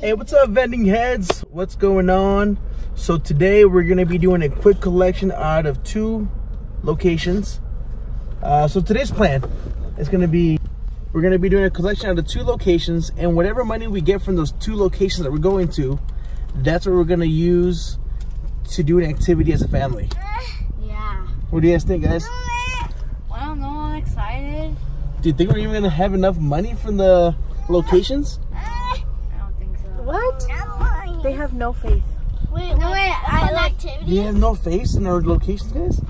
Hey, what's up, Vending Heads? What's going on? So today we're gonna be doing a quick collection out of 2 locations. So today's plan is gonna be, we're gonna be doing a collection out of 2 locations, and whatever money we get from those 2 locations that we're going to, that's what we're gonna use to do an activity as a family. Yeah. What do you guys think, guys? I don't know, I'm excited. Do you think we're even gonna have enough money from the locations? I don't think so. What? They have no faith. Wait, I like activity. Do you have no face in our locations, guys?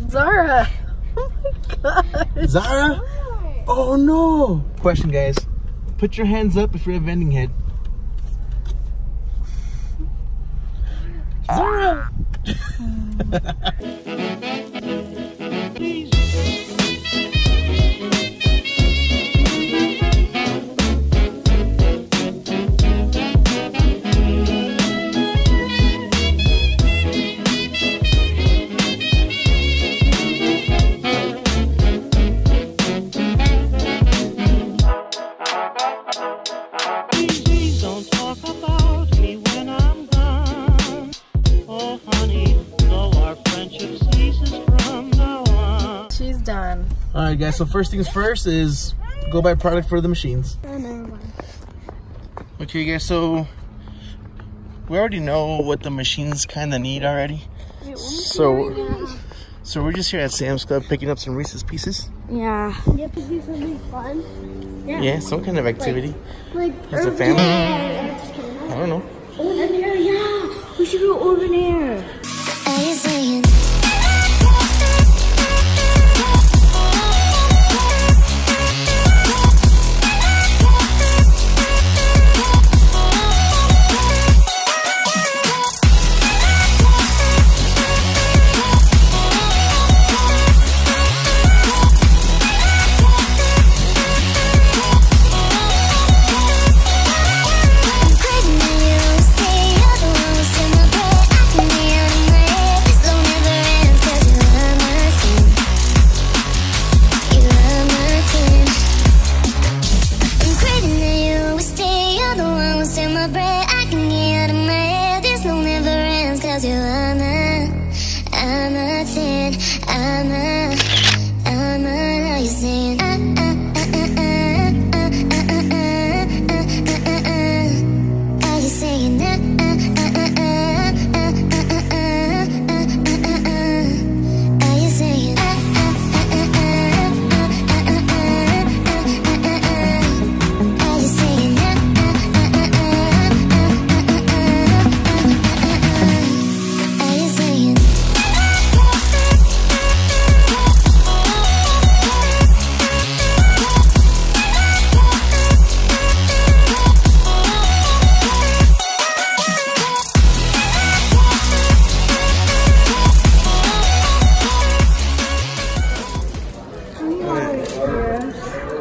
Zara. Oh my god. Zara? Oh no! Question, guys. Put your hands up if you're a vending head. Zara! Alright guys, so first things first is go buy product for the machines. Okay guys, so we already know what the machines kind of need already. So we're just here at Sam's Club picking up some Reese's Pieces. Yeah. You have to do something fun. Yeah, some kind of activity. Like as a family. I don't know. Open air, yeah. We should go open air. Are you saying?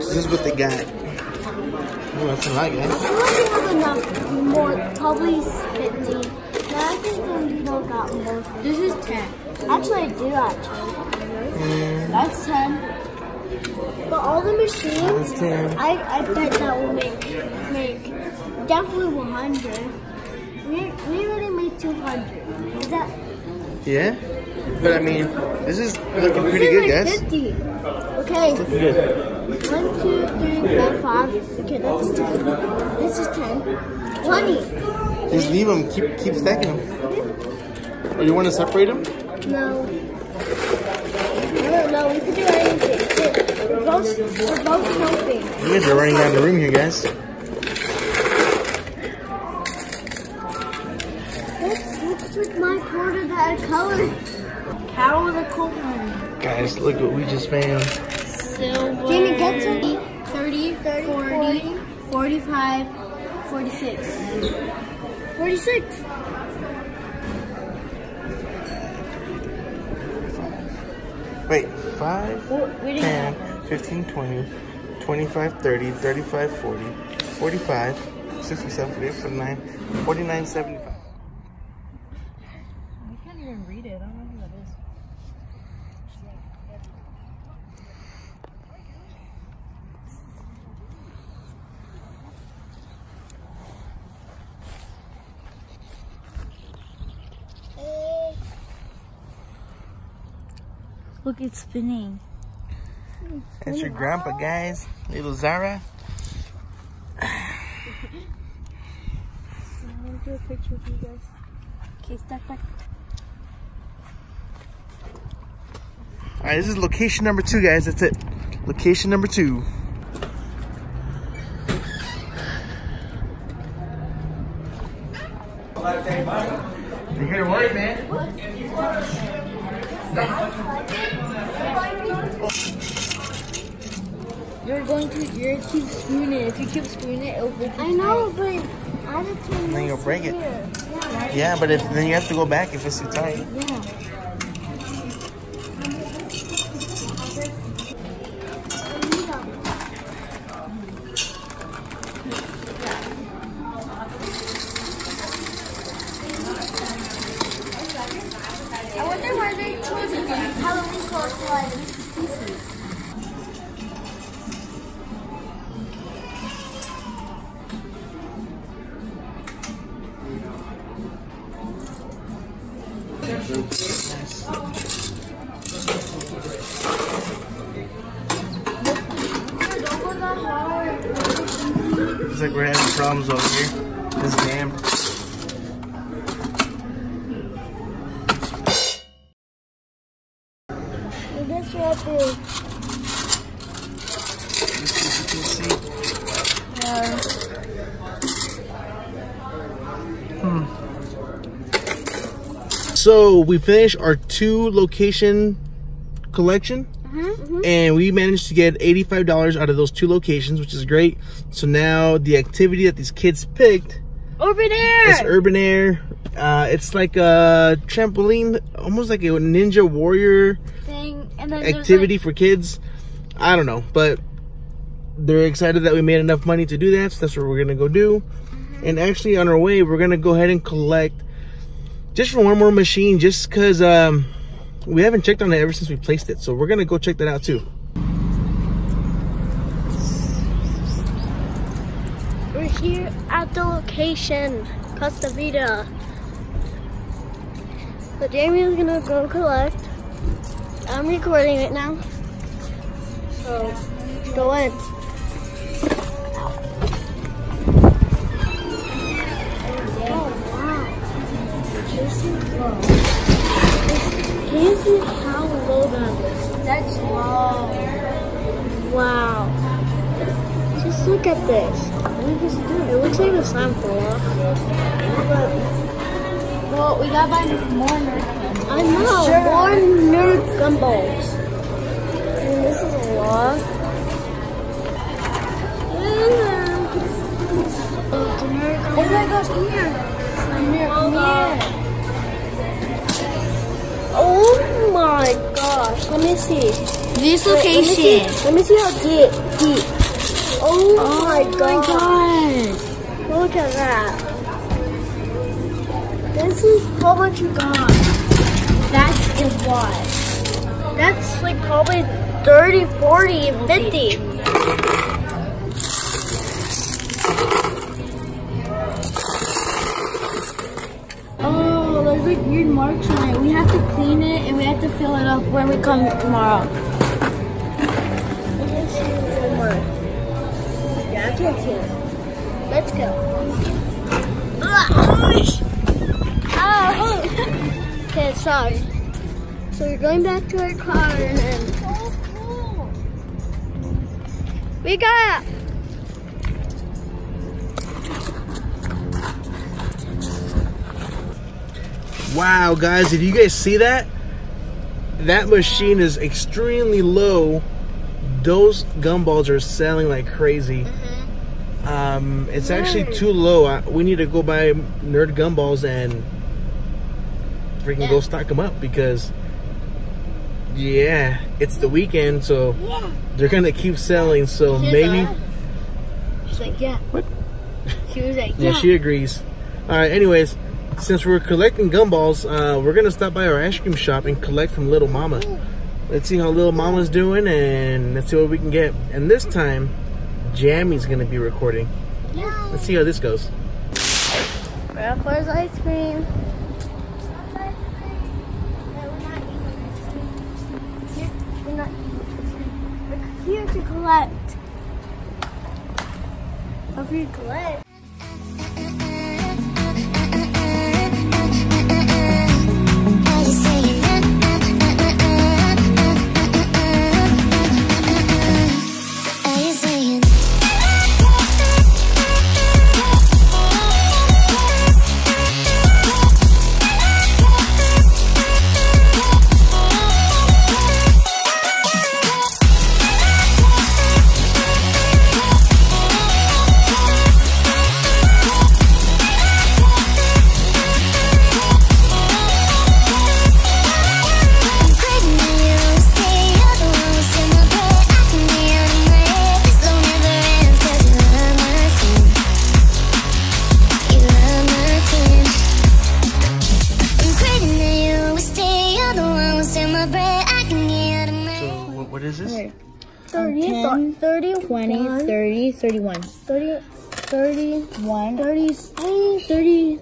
This is what they got. Oh, that's a lot, guys. I have enough more, probably 50. No, I think we don't got more. This is 10. Actually, I do actually. That's 10. But all the machines, 10. I bet that will make definitely 100. We already made 200. Is that? Yeah? But I mean, this is looking pretty good, guys. 50. Okay. Looking good. 1, 2, 3, 4, 5. Okay, that's 10. This is 10. 20. Just leave them. Keep stacking them. Or you want to separate them? No. I don't know. We could do anything. We're both helping. You guys are running out of the room here, guys. Looks like my quarter that I colored. Cow with a cold one. Guys, look what we just found. Silver. Jamie, get some. 30, 40, 45, 46. 46. Wait, 5, 10, 15, 20, 25, 30, 35, 40, 45, 67, 48, 49, 49, 75. I can't even read it. I don't know who that is. Look, it's spinning. That's your grandpa, guys. Little Zara. I want to do a picture with you guys. Okay, step back. Alright, this is location number 2, guys. That's it. Location number 2. You're here to work, man. You're going to keep screwing it. If you keep screwing it, it'll break. I know, but I have to. Then you'll break it. Yeah. Yeah, but then you have to go back if it's too tight. Yeah. I wonder why they chose Halloween clothes for like pieces. Looks like we're having problems over here. This damn. This right there. So we finished our 2 location collection, and we managed to get $85 out of those 2 locations, which is great. So now the activity that these kids picked, Urban Air. it's Urban Air. It's like a trampoline, almost like a Ninja Warrior Thing, and then activity for kids. I don't know, but they're excited that we made enough money to do that, so that's what we're gonna go do. And actually on our way, we're gonna go ahead and collect just for one more machine, just because we haven't checked on it ever since we placed it. So we're gonna go check that out too. We're here at the location, Costa Vida. So Jamie is gonna go collect. I'm recording it now. So go in. Can you see how low that is? That's low. Wow. Just look at this. It looks like the slime fell off. Well, we gotta buy more nerd. I know. Sure. More nerd gumballs. And this is a lot. Oh my gosh, come here. Come here, come here. Oh my gosh. Let me see. This Wait, location. Let me see how deep. Oh my God. Look at that. This is how much you got. That is what. That's like probably 30, 40, 50. Oh, there's like weird marks on it. We have to clean it and we have to fill it up when we come tomorrow. Let's see one more. Yeah, I can see it. Let's go. Oh! Okay, sorry. So we're going back to our car and then we got Wow, guys, did you guys see that? That machine is extremely low. Those gumballs are selling like crazy. It's actually too low. We need to go buy nerd gumballs and freaking go stock them up, because yeah, it's the weekend, so they're gonna keep selling. So maybe She's like, yeah. What? She was like, Yeah, she agrees. All right, anyways, since we're collecting gumballs, we're gonna stop by our ice cream shop and collect from Little Mama. Let's see how Little Mama's doing, and let's see what we can get. And this time, Jammy's gonna be recording. Let's see how this goes. Grandpa's ice cream. Here, here to collect. Up here to collect. What is this? 30, 10, 30, 20, 30, 31. 30, 31. 30, 30,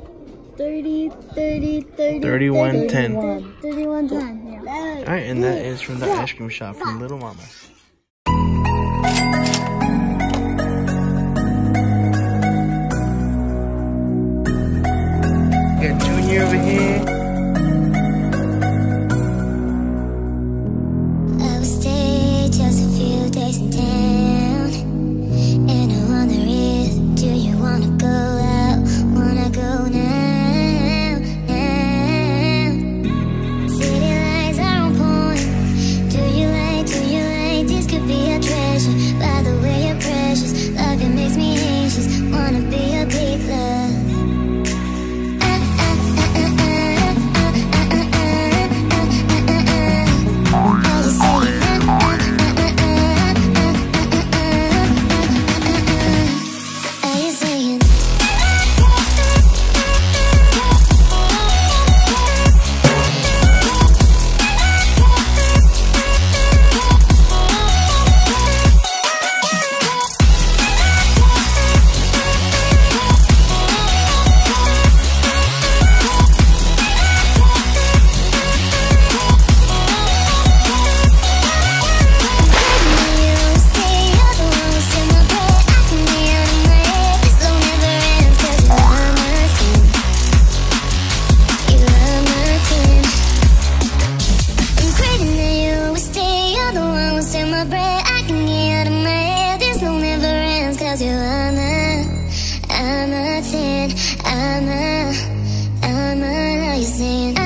30, 30, 30, 31, 10. 31, 10. Yeah. Alright, and that is from the ice cream shop from Little Mama. Got Junior over here. I will stay just a few days in town, and I wonder if, do you wanna go out? Wanna go now, now? City lights are on point. Do you like, this could be a treasure. By the way, you're precious. Love you makes me anxious. Wanna be a big love. I'm a, how you saying?